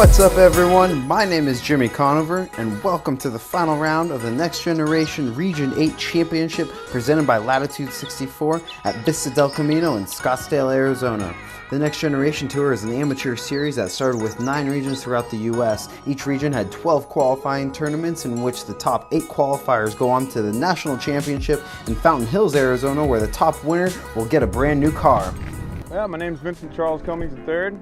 What's up, everyone? My name is Jimmy Conover, and welcome to the final round of the Next Generation Region 8 Championship presented by Latitude 64 at Vista del Camino in Scottsdale, Arizona. The Next Generation Tour is an amateur series that started with 9 regions throughout the U.S. Each region had 12 qualifying tournaments in which the top 8 qualifiers go on to the National Championship in Fountain Hills, Arizona, where the top winner will get a brand new car. Yeah, my name is Vincent Cummings III.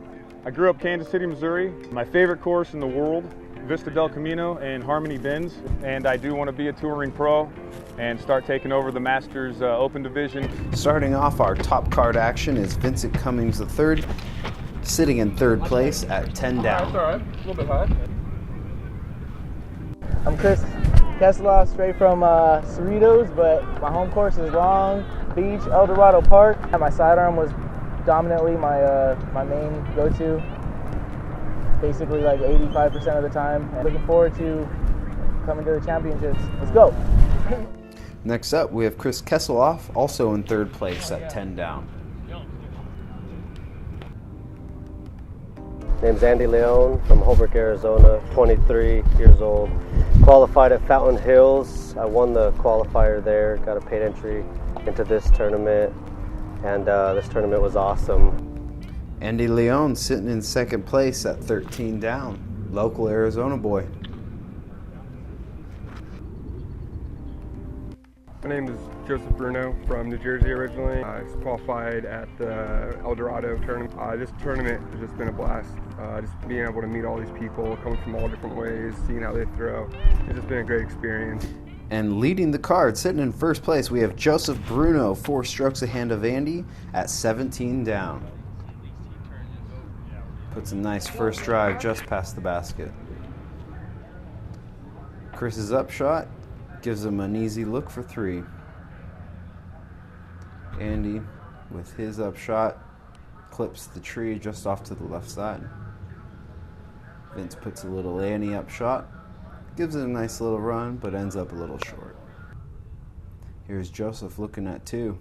I grew up Kansas City, Missouri. My favorite course in the world, Vista del Camino in Harmony Bends, and I do want to be a touring pro and start taking over the Masters Open Division. Starting off our top card action is Vincent Cummings III, sitting in 3rd place at 10 down. That's all right, a little bit high. I'm Keselloff, straight from Cerritos, but my home course is Long Beach, El Dorado Park. My sidearm was dominantly my main go-to, basically like 85% of the time. And looking forward to coming to the championships. Let's go. Next up, we have Keselloff, also in 3rd place at 10 down. Name's Andy Leon from Holbrook, Arizona, 23 years old. Qualified at Fountain Hills. I won the qualifier there, got a paid entry into this tournament, and this tournament was awesome. Andy Leon sitting in 2nd place at 13 down, local Arizona boy. My name is Bruno from New Jersey originally. I qualified at the El Dorado tournament. This tournament has just been a blast. Just being able to meet all these people, coming from all different ways, seeing how they throw. It's just been a great experience. And leading the card, sitting in 1st place, we have Bruno, 4 strokes ahead of Andy at 17 down. Puts a nice first drive just past the basket. Chris's upshot gives him an easy look for 3. Andy, with his upshot, clips the tree just off to the left side. Vince puts a little Annie upshot. Gives it a nice little run, but ends up a little short. Here's Joseph looking at 2.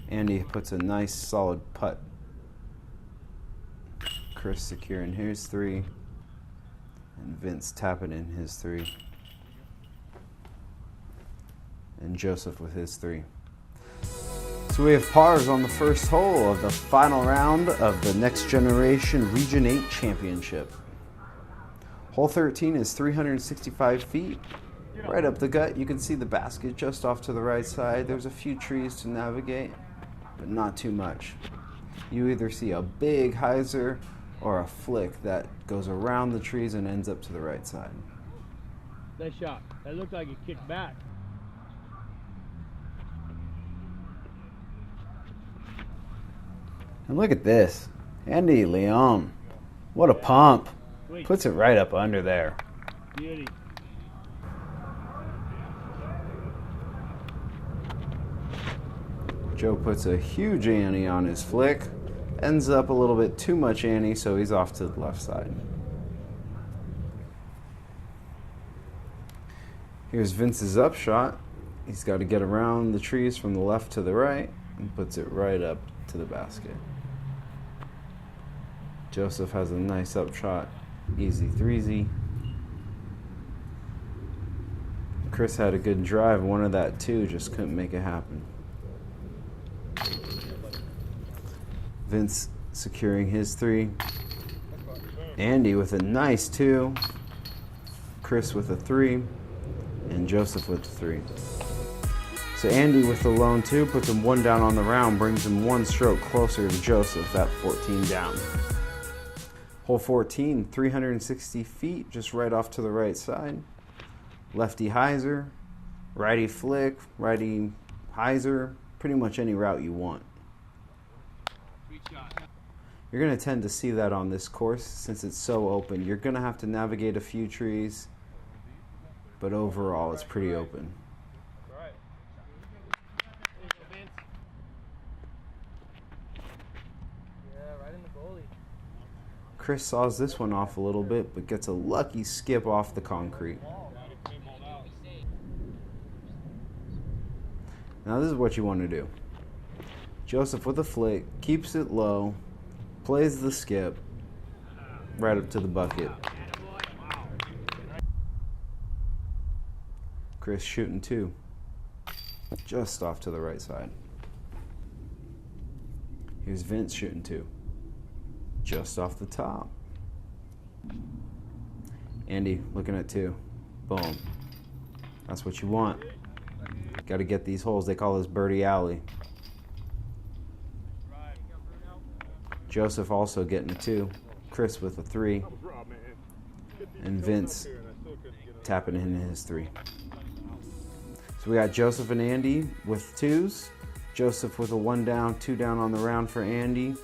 Andy puts a nice solid putt. Chris securing his 3. And Vince tapping in his 3. And Joseph with his 3. So we have pars on the first hole of the final round of the Next Generation Region 8 Championship. Hole 13 is 365 feet. Right up the gut, you can see the basket just off to the right side. There's a few trees to navigate, but not too much. You either see a big hyzer or a flick that goes around the trees and ends up to the right side. Nice shot. That looked like it kicked back. And look at this. Andy Leon. What a pump. Puts it right up under there. Beauty. Joe puts a huge Annie on his flick. Ends up a little bit too much Annie, so he's off to the left side. Here's Vince's upshot. He's got to get around the trees from the left to the right and puts it right up to the basket. Joseph has a nice upshot, easy 3-Z. Chris had a good drive, wanted that too, just couldn't make it happen. Vince securing his 3. Andy with a nice 2. Chris with a 3. And Joseph with a 3. So Andy with the lone 2 puts him 1 down on the round, brings him 1 stroke closer to Joseph at 14 down. Hole 14, 360 feet, just right off to the right side. Lefty hyzer, righty flick, righty hyzer, pretty much any route you want. You're going to tend to see that on this course since it's so open. You're going to have to navigate a few trees, but overall it's pretty open. Chris saws this one off a little bit, but gets a lucky skip off the concrete. Now this is what you want to do. Joseph with a flick, keeps it low, plays the skip, right up to the bucket. Chris shooting 2, just off to the right side. Here's Vince shooting 2, just off the top. Andy looking at 2, boom. That's what you want. Got to get these holes. They call this birdie alley. Joseph also getting a 2, Chris with a 3, and Vince tapping in his 3. So we got Joseph and Andy with 2s. Joseph with a 1 down, 2 down on the round for Andy.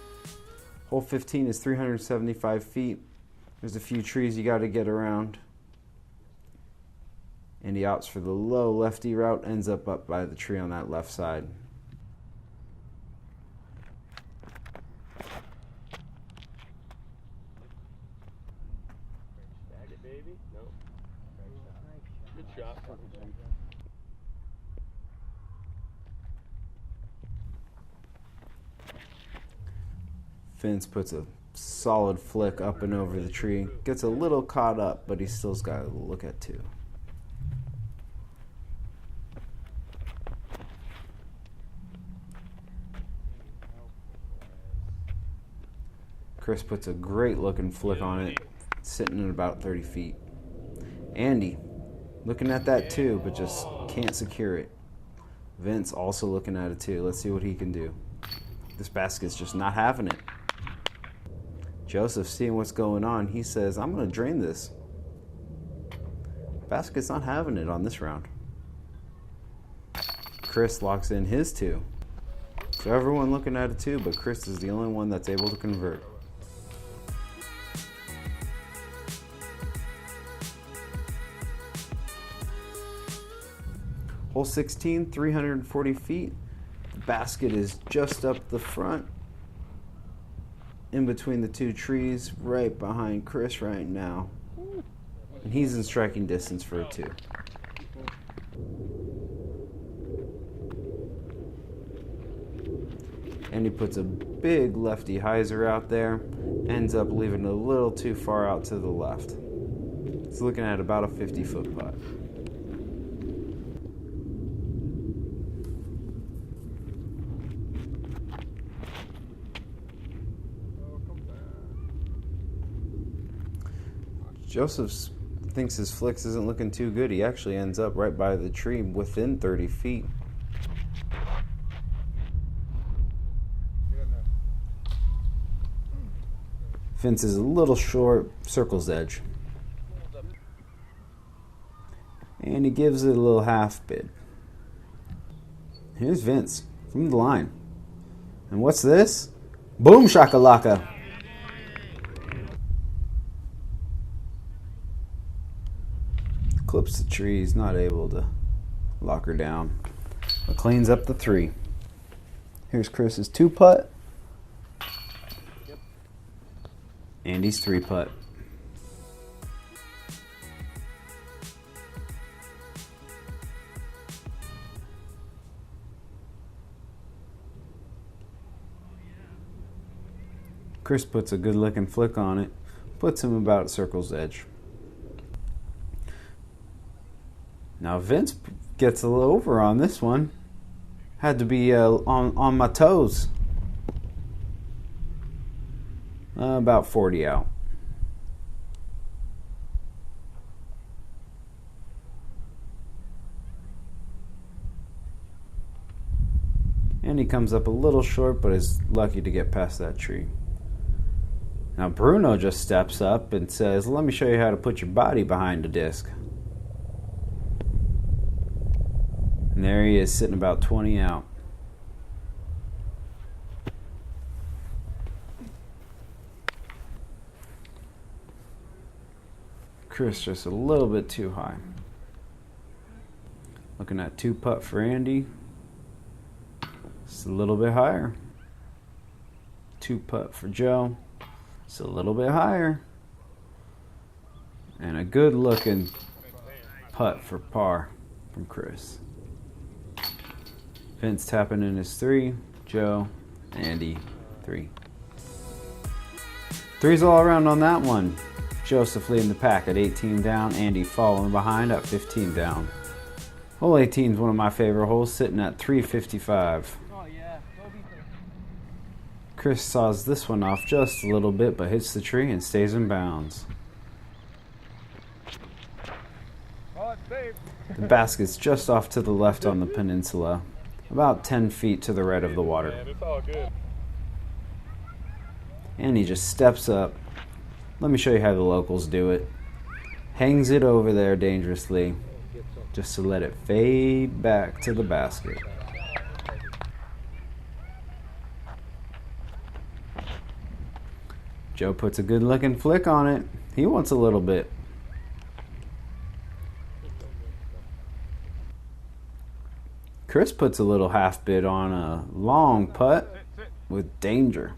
Hole 15 is 375 feet. There's a few trees you got to get around. Andy opts for the low lefty route, ends up by the tree on that left side. Good shot. Vince puts a solid flick up and over the tree. Gets a little caught up, but he still's got to look at 2. Chris puts a great looking flick on it, sitting at about 30 feet. Andy looking at that too, but just can't secure it. Vince also looking at it too. Let's see what he can do. This basket's just not having it. Joseph seeing what's going on, he says, I'm going to drain this. Basket's not having it on this round. Chris locks in his 2. So everyone looking at it too, but Chris is the only one that's able to convert. Hole 16, 340 feet. The basket is just up the front, in between the 2 trees, right behind Chris right now. And he's in striking distance for a 2. And he puts a big lefty hyzer out there, ends up leaving it a little too far out to the left. He's looking at about a 50-foot putt. Joseph thinks his flicks isn't looking too good. He actually ends up right by the tree within 30 feet. Vince is a little short, circle's edge. And he gives it a little half bid. Here's Vince from the line. And what's this? Boom shakalaka. Clips the tree, he's not able to lock her down. But cleans up the 3. Here's Chris's 2 putt. Andy's 3 putt. Chris puts a good looking flick on it, puts him about circle's edge. Now Vince gets a little over on this one. Had to be on my toes. About 40 out. And he comes up a little short, but is lucky to get past that tree. Now Bruno just steps up and says, let me show you how to put your body behind the disc. And there he is, sitting about 20 out. Chris just a little bit too high. Looking at 2 putt for Andy. It's a little bit higher. 2 putt for Joe. It's a little bit higher. And a good looking putt for par from Chris. Vince tapping in his 3, Joe, Andy, 3. 3's all around on that one. Joseph leading the pack at 18 down, Andy following behind at 15 down. Hole 18 is one of my favorite holes, sitting at 355. Oh, yeah. Chris saws this one off just a little bit, but hits the tree and stays in bounds. Oh, it's safe. The basket's just off to the left on the peninsula, about 10 feet to the right of the water. Man, it's all good. And he just steps up. Let me show you how the locals do it. Hangs it over there dangerously, just to let it fade back to the basket. Joe puts a good looking flick on it. He wants a little bit. Chris puts a little half bit on a long putt with danger,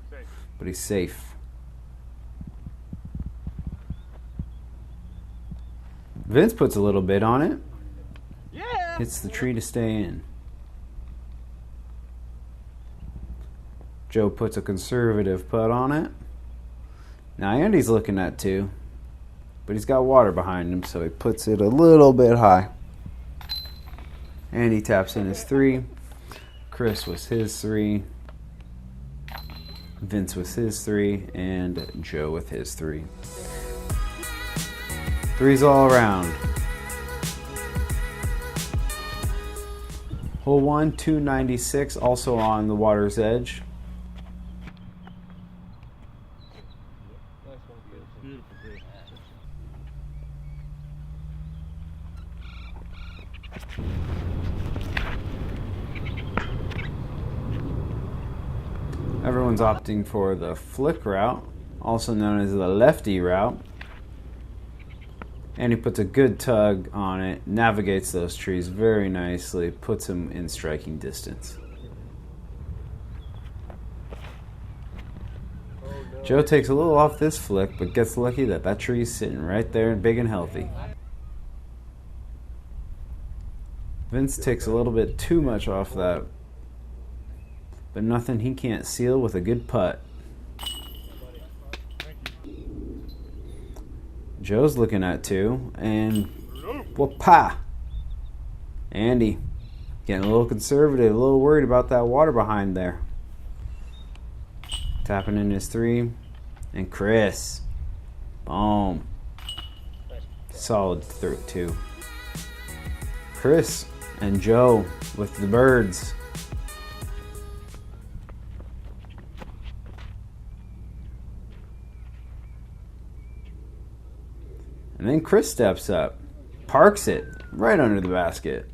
but he's safe. Vince puts a little bit on it. Yeah. Hits the tree to stay in. Joe puts a conservative putt on it. Now Andy's looking at 2, but he's got water behind him, so he puts it a little bit high. Andy taps in his 3. Chris was his 3. Vince was his 3, and Joe with his 3. 3's all around. Hole 1, 296, also on the water's edge. Everyone's opting for the flick route, also known as the lefty route. And he puts a good tug on it, navigates those trees very nicely, puts them in striking distance. Joe takes a little off this flick, but gets lucky that that tree's sitting right there, big and healthy. Vince takes a little bit too much off that, but nothing he can't seal with a good putt. Joe's looking at 2, and whoop-pa! Andy getting a little conservative, a little worried about that water behind there. Tapping in his 3, and Chris, boom. Solid 2. Chris and Joe with the birds. And then Chris steps up, parks it right under the basket.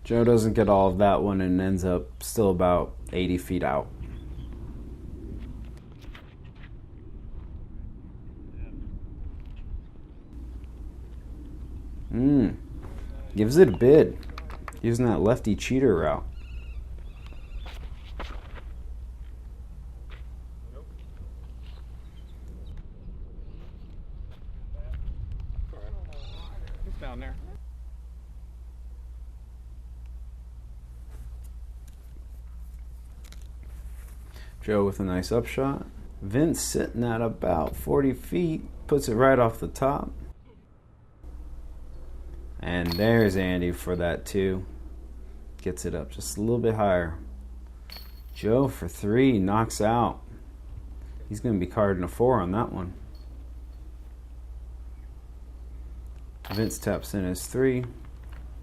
Joe doesn't get all of that one and ends up still about 80 feet out. Gives it a bid, using that lefty cheater route. It's down there. Joe with a nice upshot. Vince sitting at about 40 feet, puts it right off the top. And there's Andy for that 2. Gets it up just a little bit higher. Joe for 3, knocks out. He's going to be carding a 4 on that one. Vince taps in his 3.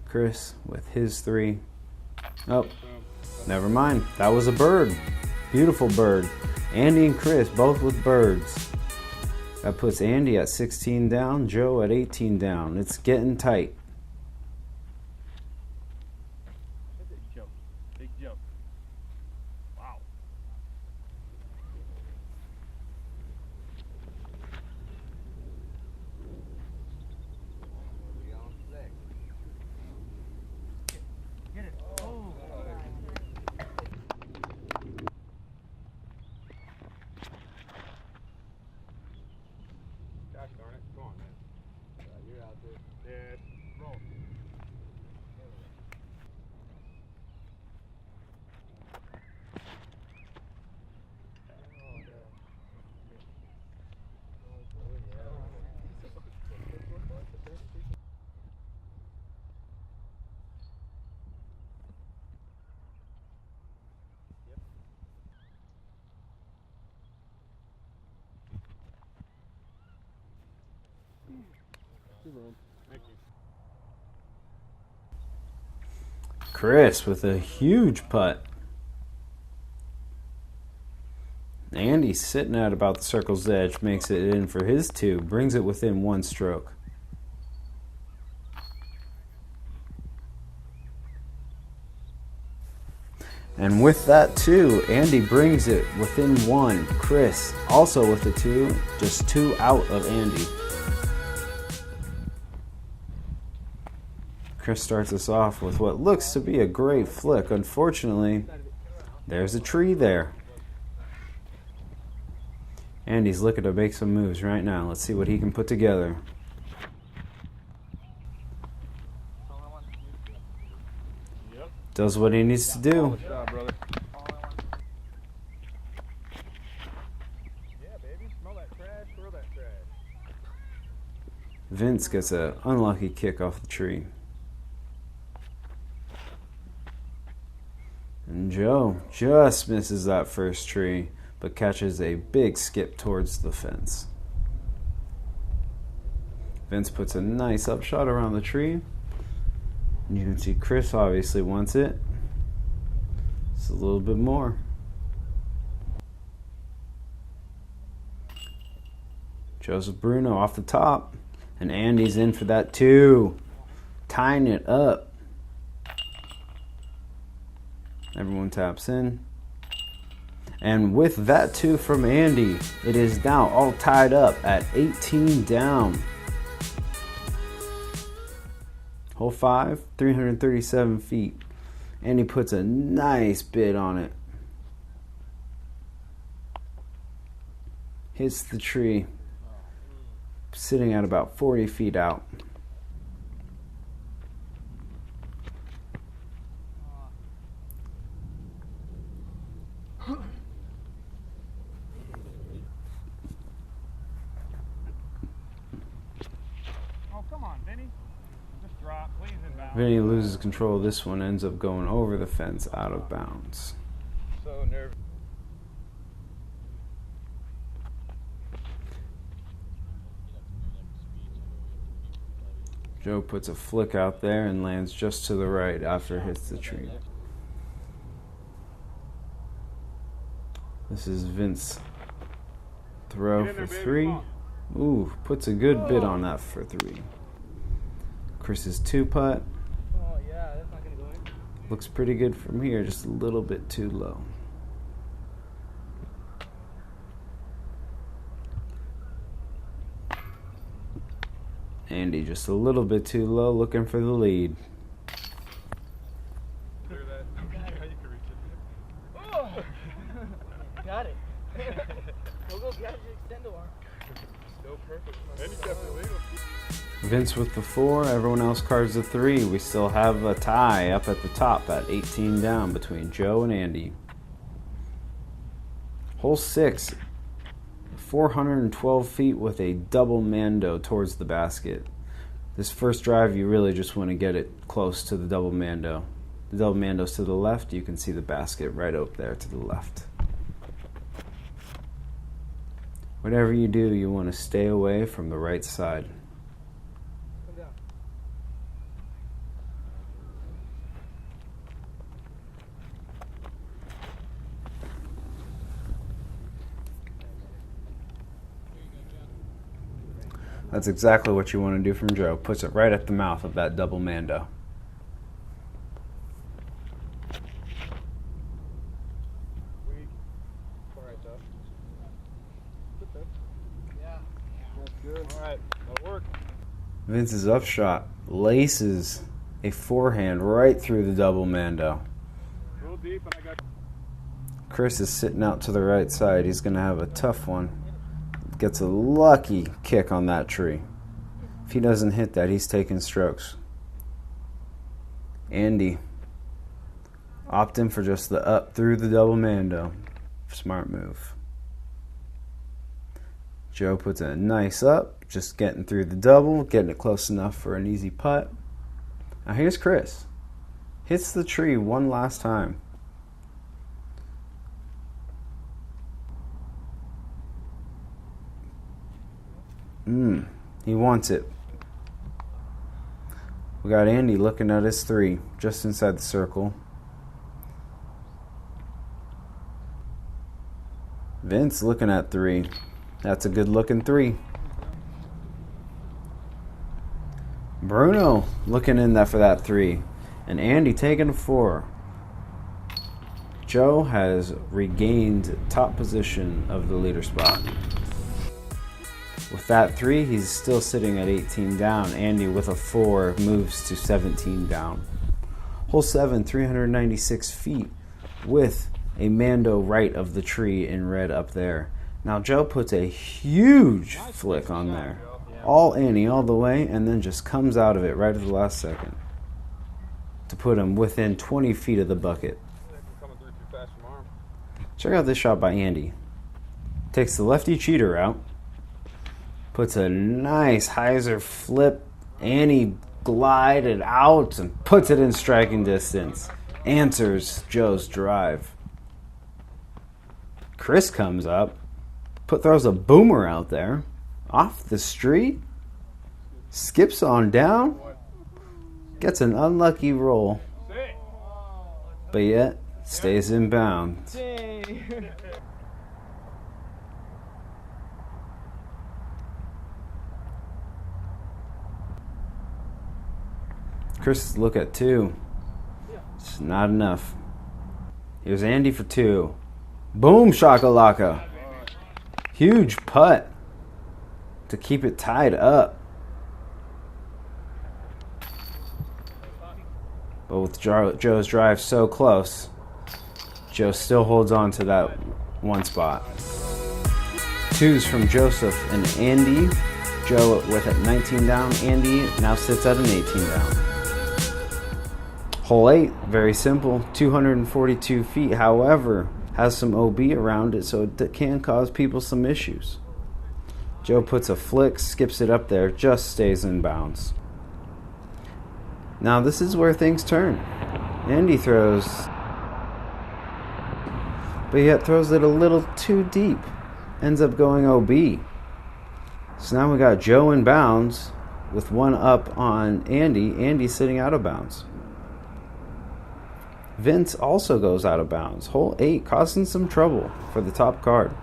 Chris with his 3. Oh, never mind. That was a bird. Beautiful bird. Andy and Chris both with birds. That puts Andy at 16 down, Joe at 18 down. It's getting tight. Big jump. Wow. Get it. Oh. Yeah, roll. Thank you. Chris with a huge putt. Andy sitting at about the circle's edge makes it in for his 2, brings it within 1 stroke. And with that 2, Andy brings it within 1. Chris also with the 2, just 2 out of Andy. Chris starts us off with what looks to be a great flick. Unfortunately, there's a tree there. Andy's looking to make some moves right now. Let's see what he can put together. Does what he needs to do. Good job, brother. Yeah, baby. Smell that trash. Throw that trash. Vince gets an unlucky kick off the tree. And Joe just misses that first tree, but catches a big skip towards the fence. Vince puts a nice upshot around the tree. And you can see Chris obviously wants it. Just a little bit more. Joseph Bruno off the top. And Andy's in for that 2. Tying it up. Everyone taps in. And with that 2 from Andy, it is now all tied up at 18 down. Hole 5, 337 feet. Andy puts a nice bid on it. Hits the tree. Sitting at about 40 feet out. Vinny loses control of this one, ends up going over the fence out of bounds. So nervous. Joe puts a flick out there and lands just to the right after it hits the tree. This is Vince's throw for 3. Ooh, puts a good bid on that for 3. Chris's 2 putt. Looks pretty good from here, just a little bit too low. Andy just a little bit too low, looking for the lead. Got it. Go get your extendo arm. Still perfect. And you kept it legal. Vince with the 4, everyone else cards the 3. We still have a tie up at the top at 18 down between Joe and Andy. Hole 6, 412 feet with a double mando towards the basket. This first drive, you really just want to get it close to the double mando. The double mando's to the left, you can see the basket right up there to the left. Whatever you do, you want to stay away from the right side. That's exactly what you want to do from Joe. Puts it right at the mouth of that double mando. Vince's upshot laces a forehand right through the double mando. Chris is sitting out to the right side. He's going to have a tough one. Gets a lucky kick on that tree. If he doesn't hit that, he's taking strokes. Andy opting for just the up through the double mando. Smart move. Joe puts a nice up, just getting through the double, getting it close enough for an easy putt. Now here's Chris. Hits the tree one last time. He wants it. We got Andy looking at his 3, just inside the circle. Vince looking at 3. That's a good looking 3. Bruno looking in there for that 3. And Andy taking a 4. Joe has regained top position of the leader spot. With that 3, he's still sitting at 18 down. Andy with a 4 moves to 17 down. Hole 7, 396 feet with a mando right of the tree in red up there. Now Joe puts a huge flick on there. All Andy all the way, and then just comes out of it right at the last second to put him within 20 feet of the bucket. Check out this shot by Andy. Takes the lefty cheater out. Puts a nice hyzer flip. Andy glided out and puts it in striking distance. Answers Joe's drive. Chris comes up. Throws a boomer out there. Off the street. Skips on down. Gets an unlucky roll. But yet, stays in bounds. Chris look at 2. It's not enough. Here's Andy for 2. Boom shakalaka. Huge putt to keep it tied up. But with Joe's drive so close, Joe still holds on to that 1 spot. 2s from Joseph and Andy. Joe with at 19 down. Andy now sits at an 18 down. Hole 8, very simple, 242 feet. However, has some OB around it, so it can cause people some issues. Joe puts a flick, skips it up there, just stays in bounds. Now this is where things turn. Andy throws, but yet throws it a little too deep. Ends up going OB. So now we got Joe in bounds with 1 up on Andy. Andy sitting out of bounds. Vince also goes out of bounds. Hole 8 causing some trouble for the top card.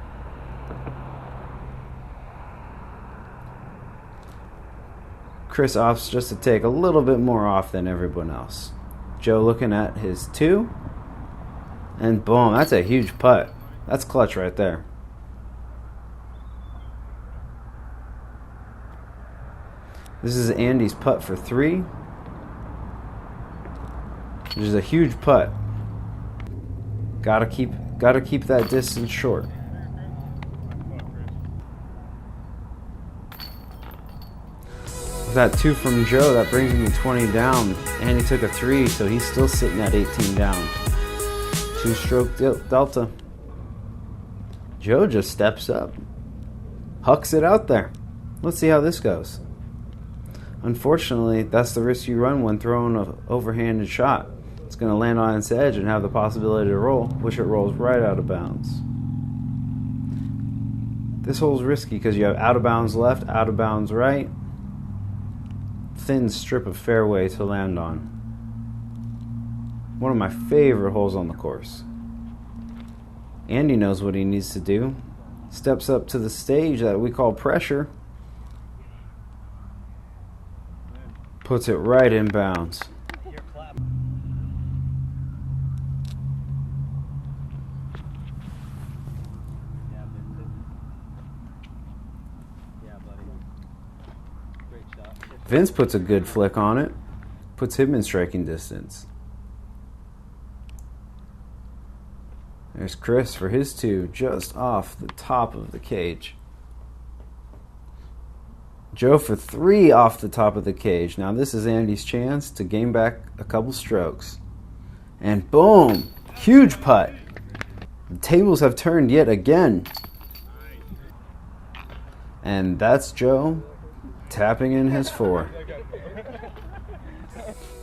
Chris opts just to take a little bit more off than everyone else. Joe looking at his 2. And boom, that's a huge putt. That's clutch right there. This is Andy's putt for 3. Which is a huge putt. Gotta keep that distance short. With that 2 from Joe, that brings him to 20 down. And he took a 3, so he's still sitting at 18 down. 2-stroke delta. Joe just steps up. Hucks it out there. Let's see how this goes. Unfortunately, that's the risk you run when throwing an overhanded shot. It's going to land on its edge and have the possibility to roll, which it rolls right out of bounds. This hole's risky because you have out of bounds left, out of bounds right. Thin strip of fairway to land on. One of my favorite holes on the course. Andy knows what he needs to do. Steps up to the stage that we call pressure. Puts it right in bounds. Vince puts a good flick on it. Puts him in striking distance. There's Chris for his 2, just off the top of the cage. Joe for 3 off the top of the cage. Now this is Andy's chance to gain back a couple strokes. And boom! Huge putt. The tables have turned yet again. And that's Joe tapping in his 4.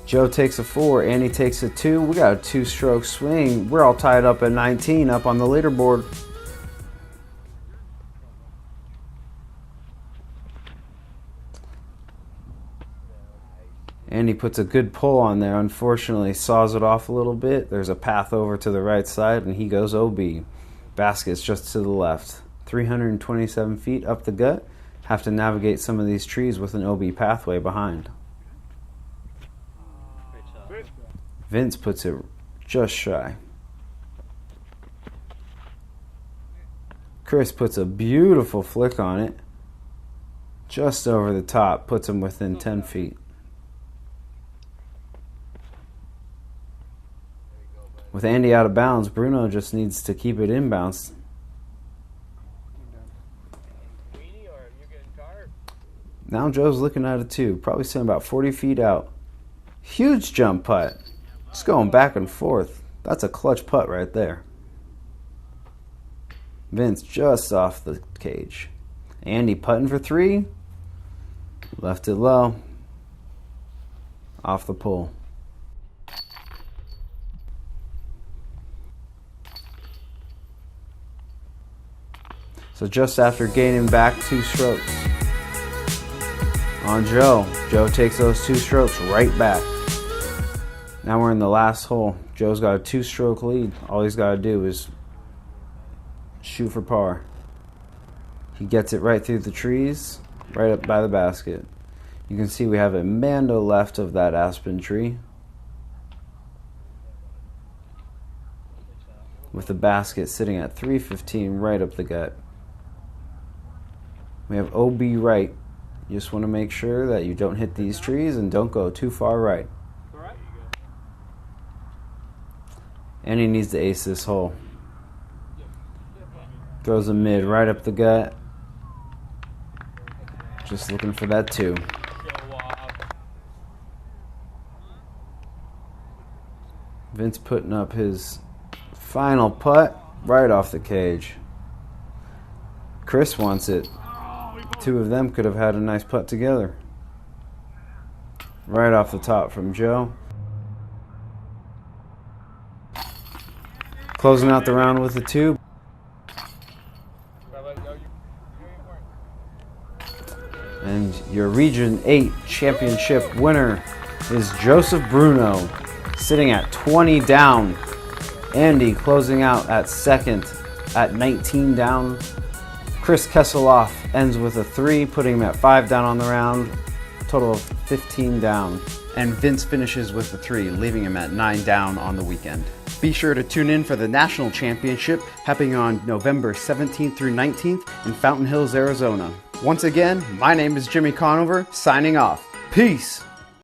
Joe takes a 4, Andy takes a 2. We got a 2-stroke swing. We're all tied up at 19 up on the leaderboard. Andy puts a good pull on there. Unfortunately, saws it off a little bit. There's a path over to the right side, and he goes OB. Basket's just to the left. 327 feet up the gut. Have to navigate some of these trees with an OB pathway behind. Vince puts it just shy. Chris puts a beautiful flick on it. Just over the top. Puts him within 10 feet. With Andy out of bounds, Bruno just needs to keep it inbounds. Now Joe's looking at it too. Probably sitting about 40 feet out. Huge jump putt. Just going back and forth. That's a clutch putt right there. Vince just off the cage. Andy putting for 3. Left it low. Off the pole. So just after gaining back 2 strokes on Joe, Joe takes those 2 strokes right back. Now we're in the last hole. Joe's got a 2-stroke lead. All he's got to do is shoot for par. He gets it right through the trees, right up by the basket. You can see we have a mando left of that aspen tree, with the basket sitting at 315 right up the gut. We have OB right. You just want to make sure that you don't hit these trees and don't go too far right. And he needs to ace this hole. Throws a mid right up the gut. Just looking for that 2. Vince putting up his final putt right off the cage. Chris wants it. 2 of them could have had a nice putt together. Right off the top from Joe. Closing out the round with a 2. And your Region 8 championship winner is Joseph Bruno, sitting at 20 down. Andy closing out at second at 19 down. Chris Keselloff ends with a 3, putting him at 5 down on the round. Total of 15 down. And Vince finishes with a 3, leaving him at 9 down on the weekend. Be sure to tune in for the National Championship happening on November 17th through 19th in Fountain Hills, Arizona. Once again, my name is Jimmy Conover, signing off. Peace!